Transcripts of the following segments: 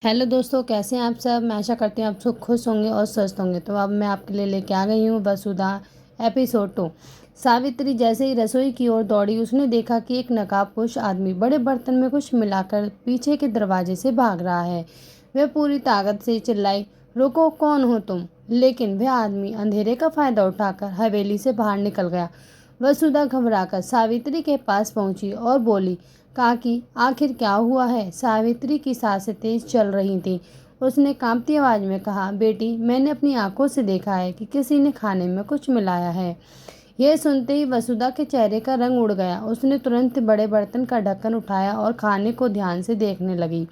Hello दोस्तों, कैसे हैं आप सब। मैं आशा करती हूँ आप सब खुश होंगे और स्वस्थ होंगे। तो अब मैं आपके लिए लेके आ गई हूँ वसुधा एपिसोड 2। सावित्री जैसे ही रसोई की ओर दौड़ी, उसने देखा कि एक नकाबपोश आदमी बड़े बर्तन में कुछ मिलाकर पीछे के दरवाजे से भाग रहा है। वह पूरी ताकत से चिल्लाई, रुको, कौन हो तुम। लेकिन वह आदमी अंधेरे का फायदा उठाकर हवेली से बाहर निकल गया। वसुधा घबराकर सावित्री के पास पहुंची और बोली, काकी, आखिर क्या हुआ है। सावित्री की सांसें तेज चल रही थीं। उसने कांपती आवाज में कहा, बेटी, मैंने अपनी आंखों से देखा है कि किसी ने खाने में कुछ मिलाया है। यह सुनते ही वसुधा के चेहरे का रंग उड़ गया। उसने तुरंत बड़े बर्तन का ढक्कन उठाया और खाने को ध्यान से देखने लगी।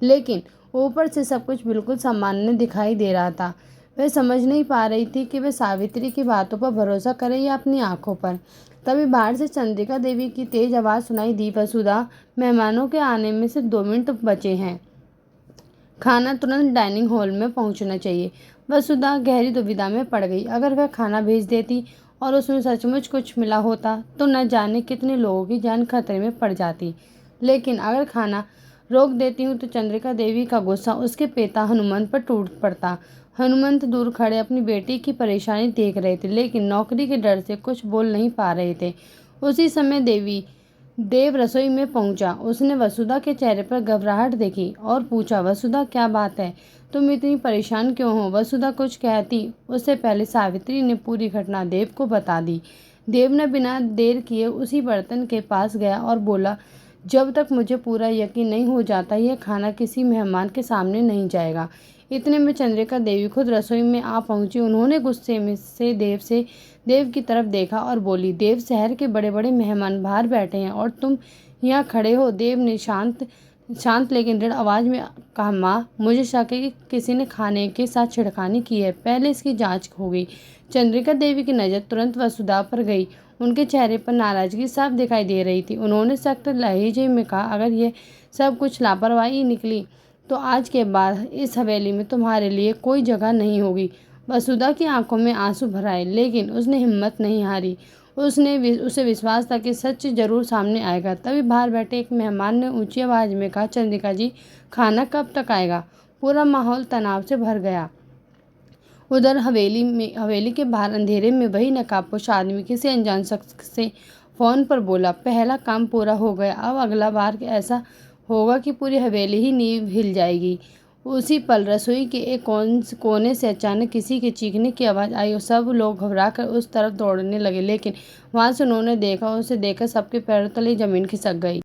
लेकिन ऊपर से सब कुछ बिल्कुल सामान्य दिखाई दे रहा था। वह समझ नहीं पा रही थी कि वह सावित्री की बातों पर भरोसा करे या अपनी आंखों पर। तभी बाहर से चंद्रिका देवी की तेज आवाज़ सुनाई दी, वसुधा, मेहमानों के आने में सिर्फ 2 मिनट बचे हैं। खाना तुरंत डाइनिंग हॉल में पहुंचना चाहिए। वसुधा गहरी दुविधा में पड़ गई। अगर वह खाना भेज देती और उसमें सचमुच कुछ मिला होता तो न जाने कितने लोगों की जान खतरे में पड़ जाती। लेकिन अगर खाना रोक देती हूँ तो चंद्रिका देवी का गुस्सा उसके पिता हनुमंत पर टूट पड़ता। हनुमंत दूर खड़े अपनी बेटी की परेशानी देख रहे थे, लेकिन नौकरी के डर से कुछ बोल नहीं पा रहे थे। उसी समय देव रसोई में पहुंचा। उसने वसुधा के चेहरे पर घबराहट देखी और पूछा, वसुधा, क्या बात है, तुम इतनी परेशान क्यों हो। वसुधा कुछ कहती उससे पहले सावित्री ने पूरी घटना देव को बता दी। देव ने बिना देर किए उसी बर्तन के पास गया और बोला, जब तक मुझे पूरा यकीन नहीं हो जाता यह खाना किसी मेहमान के सामने नहीं जाएगा। इतने में चंद्रिका देवी खुद रसोई में आ पहुंची। उन्होंने गुस्से में से देव की तरफ देखा और बोली, देव, शहर के बड़े बड़े मेहमान बाहर बैठे हैं और तुम यहाँ खड़े हो। देव ने शांत शांत लेकिन दृढ़ आवाज में कहा, माँ, मुझे शक है कि किसी ने खाने के साथ छिड़खानी की है। पहले इसकी जांच होगी। चंद्रिका देवी की नज़र तुरंत वसुधा पर गई। उनके चेहरे पर नाराजगी साफ दिखाई दे रही थी। उन्होंने सख्त लहजे में कहा, अगर ये सब कुछ लापरवाही निकली तो आज के बाद इस हवेली में तुम्हारे लिए कोई जगह नहीं होगी। वसुधा की आंखों में आंसू भर आए, लेकिन उसने हिम्मत नहीं हारी। उसे विश्वास था कि सच जरूर सामने आएगा। तभी बाहर बैठे एक मेहमान ने ऊंची आवाज में कहा, चंद्रिका जी, खाना कब तक आएगा। पूरा माहौल तनाव से भर गया। उधर हवेली के बाहर अंधेरे में वही नकाबपोश आदमी किसी अनजान शख्स से फोन पर बोला, पहला काम पूरा हो गया। अब अगला बार ऐसा होगा कि पूरी हवेली ही नींव हिल जाएगी। उसी पल रसोई के एक कोने से अचानक किसी के चीखने की आवाज़ आई और सब लोग घबराकर उस तरफ दौड़ने लगे। लेकिन वहां से उन्होंने देखा, उसे देखकर सबके पैरों तले जमीन खिसक गई।